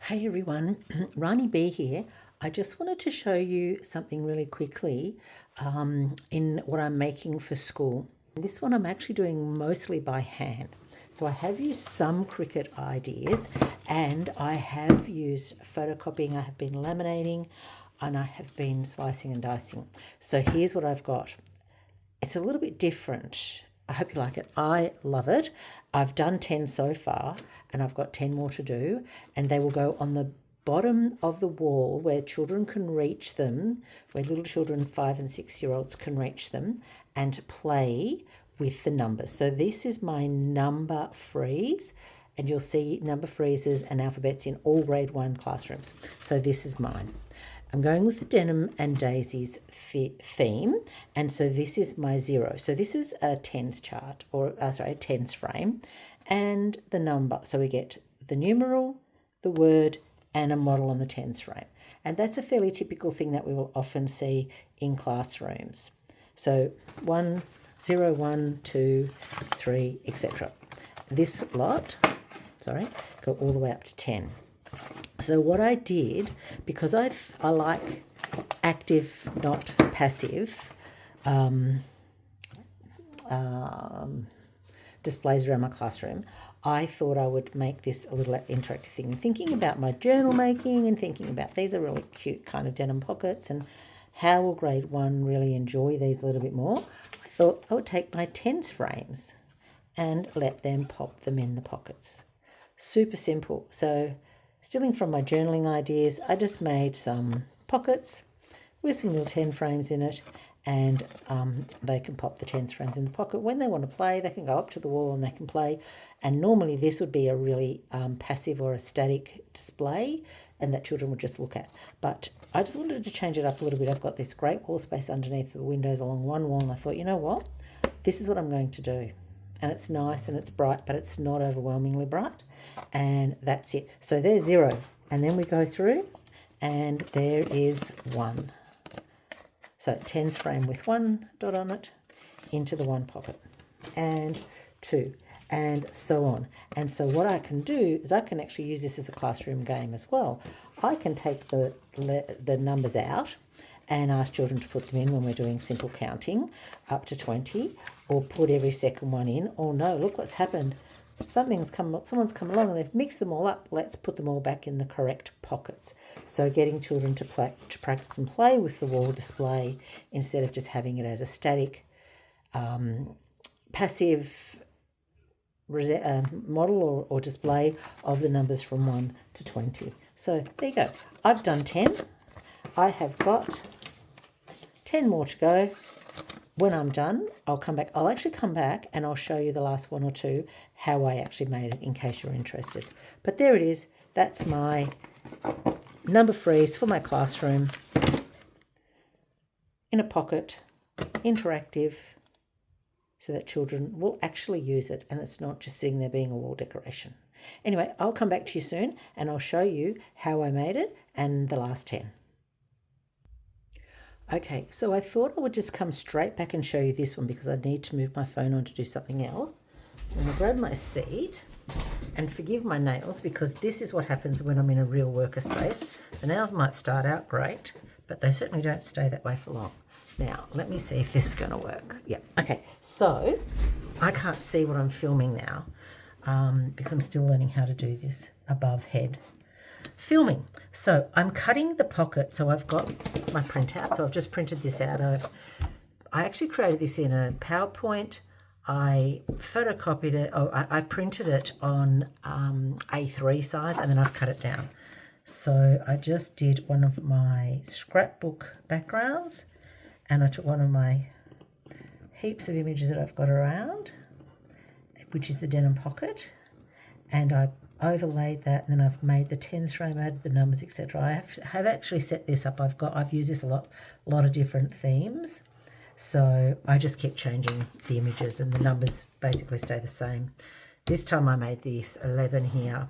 Hey everyone, Rani B here. I just wanted to show you something really quickly in what I'm making for school. This one I'm actually doing mostly by hand. So I have used some Cricut ideas and I have used photocopying, I have been laminating, and I have been slicing and dicing. So here's what I've got. It's a little bit different. I hope you like it. I love it. I've done 10 so far and I've got 10 more to do, and they will go on the bottom of the wall where children can reach them, where little children 5 and 6-year-olds can reach them and play with the numbers. So this is my number Frieze, and you'll see number Friezes and alphabets in all grade 1 classrooms. So this is mine. I'm going with the denim and daisies theme, and so this is my 0. So this is a tens chart, or a tens frame, and the number. So we get the numeral, the word, and a model on the tens frame. And that's a fairly typical thing that we will often see in classrooms. So 1, 0, 1, 2, 3, etc. This lot, go all the way up to 10. So what I did, because I like active, not passive displays around my classroom, I thought I would make this a little interactive thing. And thinking about my journal making and thinking about these are really cute kind of denim pockets and how will grade 1 really enjoy these a little bit more, I thought I would take my tens frames and let them pop them in the pockets. Super simple. So stealing from my journaling ideas, I just made some pockets with some little 10 frames in it, and they can pop the 10 frames in the pocket. When they want to play, they can go up to the wall and they can play. And normally this would be a really passive or a static display and that children would just look at. But I just wanted to change it up a little bit. I've got this great wall space underneath the windows along one wall, and I thought, you know what? This is what I'm going to do. And it's nice and it's bright, but it's not overwhelmingly bright. And that's it. So there's 0. And then we go through and there is 1. So tens frame with 1 dot on it into the 1 pocket, and 2, and so on. And so what I can do is I can actually use this as a classroom game as well. I can take the numbers out and ask children to put them in when we're doing simple counting up to 20, or put every second one in. Oh no, look what's happened. Someone's come along and they've mixed them all up. Let's put them all back in the correct pockets. So getting children to practice and play with the wall display instead of just having it as a static, passive model or display of the numbers from 1 to 20. So there you go. I've done 10. I have got 10 more to go. When I'm done, I'll actually come back and I'll show you the last 1 or 2, how I actually made it, in case you're interested. But there it is. That's my number Frieze for my classroom, in a pocket, interactive, so that children will actually use it and it's not just sitting there being a wall decoration. Anyway, I'll come back to you soon and I'll show you how I made it and the last 10. Okay, so I thought I would just come straight back and show you this one because I need to move my phone on to do something else. So I'm going to grab my seat, and forgive my nails because this is what happens when I'm in a real worker space. The nails might start out great, but they certainly don't stay that way for long. Now, let me see if this is going to work. Yeah, okay, so I can't see what I'm filming now because I'm still learning how to do this above head filming. So I'm cutting the pocket. So I've got my printout. So I've just printed this out. I actually created this in a PowerPoint. I photocopied it. I printed it on A3 size, and then I've cut it down. So I just did one of my scrapbook backgrounds, and I took one of my heaps of images that I've got around, which is the denim pocket, and I overlaid that, and then I've made the tens frame, added the numbers, etc. I have actually set this up. I've used this a lot of different themes, so I just keep changing the images and the numbers basically stay the same. This time I made this 11 here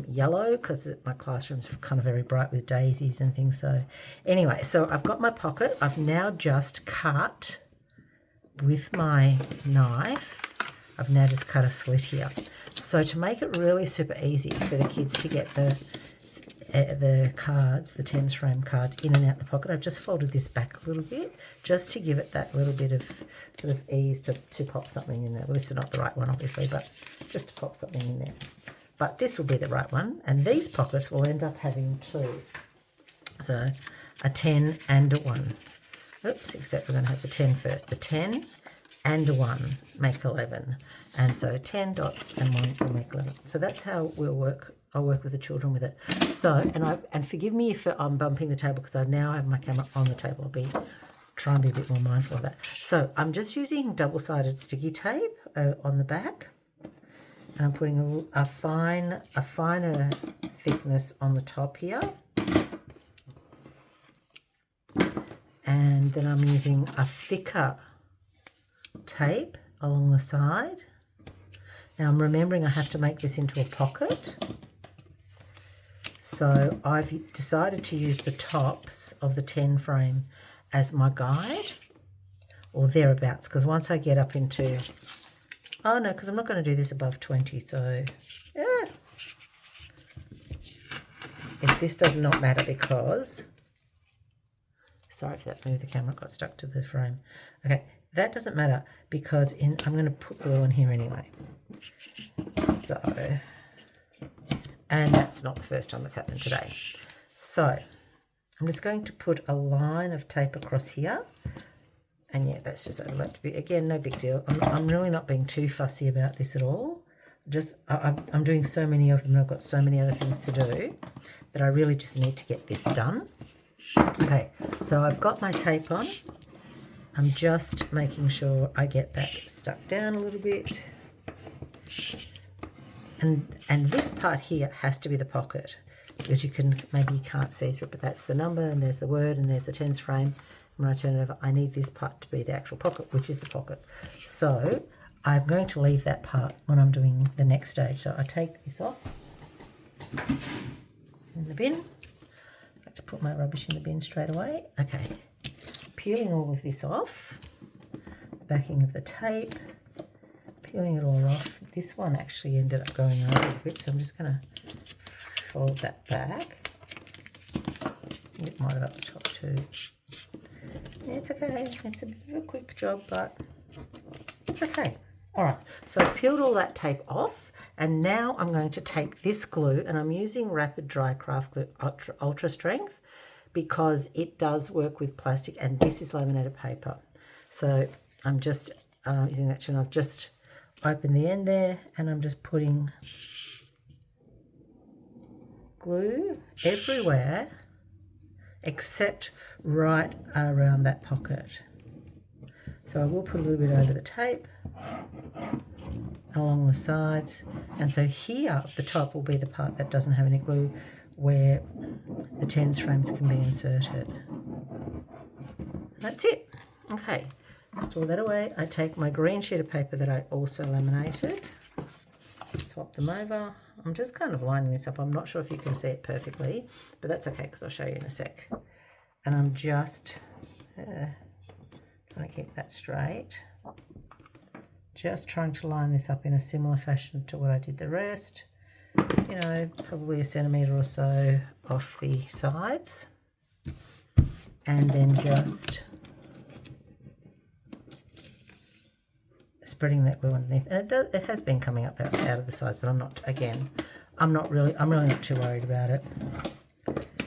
yellow because my classroom's kind of very bright with daisies and things. So anyway, so I've got my pocket. I've now just cut with my knife. I've now just cut a slit here. So to make it really super easy for the kids to get the cards, the tens frame cards, in and out the pocket, I've just folded this back a little bit just to give it that little bit of sort of ease to pop something in there. Well, this is not the right one, obviously, but just to pop something in there. But this will be the right one, and these pockets will end up having two. So a 10 and a 1. Oops, except we're going to have the 10 first. The 10 and a 1 make 11. And so 10 dots and 1 will make 11. So that's how we'll work. I'll work with the children with it. So, and forgive me if I'm bumping the table because I now have my camera on the table. I'll try and be a bit more mindful of that. So I'm just using double-sided sticky tape on the back. And I'm putting a finer thickness on the top here. And then I'm using a thicker tape along the side. Now I'm remembering I have to make this into a pocket. So I've decided to use the tops of the 10 frame as my guide, or thereabouts, because once I get up into, oh no, because I'm not going to do this above 20, so yeah. If this does not matter because, sorry if that moved, the camera got stuck to the frame. Okay, that doesn't matter because I'm going to put glue on here anyway. So, and that's not the first time it's happened today. So I'm just going to put a line of tape across here. And yeah, that's just to be, again, no big deal. I'm really not being too fussy about this at all. Just, I'm doing so many of them and I've got so many other things to do that I really just need to get this done. Okay, so I've got my tape on. I'm just making sure I get that stuck down a little bit. And this part here has to be the pocket because maybe you can't see through it, but that's the number and there's the word and there's the tens frame. When I turn it over, I need this part to be the actual pocket, which is the pocket. So I'm going to leave that part when I'm doing the next stage. So I take this off in the bin. I have to put my rubbish in the bin straight away. Okay, peeling all of this off, backing of the tape, peeling it all off. This one actually ended up going over a bit, so I'm just going to fold that back. It might have up the top too. It's okay. It's a bit of a quick job, but it's okay. All right, so I've peeled all that tape off, and now I'm going to take this glue, and I'm using Rapid Dry Craft Glue Ultra Strength because it does work with plastic, and this is laminated paper. So I'm just using that too, and I've just opened the end there, and I'm just putting glue everywhere except right around that pocket. So I will put a little bit over the tape along the sides, and so here at the top will be the part that doesn't have any glue where the tens frames can be inserted. That's it. Okay, store that away. I take my green sheet of paper that I also laminated, swap them over. I'm just kind of lining this up. I'm not sure if you can see it perfectly, but that's okay because I'll show you in a sec. And I'm just trying to keep that straight. Just trying to line this up in a similar fashion to what I did the rest. You know, probably a centimetre or so off the sides. And then just spreading that glue underneath. And it has been coming up out of the sides, but I'm really not too worried about it.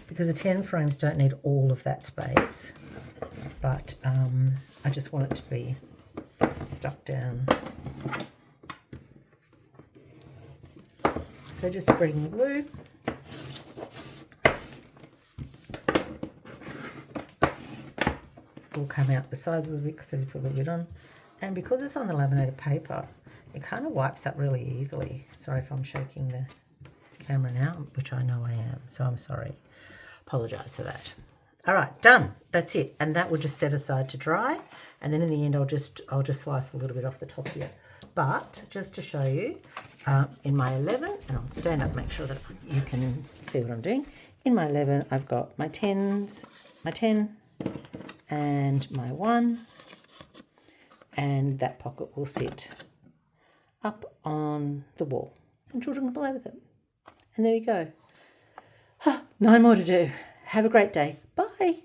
Because the 10 frames don't need all of that space, but I just want it to be stuck down. So just spreading the glue. Will come out the sides a little bit because I just put a little bit on. And because it's on the laminated paper, it kind of wipes up really easily. Sorry if I'm shaking the camera now, which I know I am, so I'm sorry. Apologise for that. All right, done. That's it. And that will just set aside to dry. And then in the end, I'll just slice a little bit off the top here. But just to show you, in my 11, and I'll stand up, make sure that you can see what I'm doing. In my 11, I've got my 10s, my 10, and my 1, and that pocket will sit up on the wall and children can play with it. And there you go. 9 more to do. Have a great day. Bye.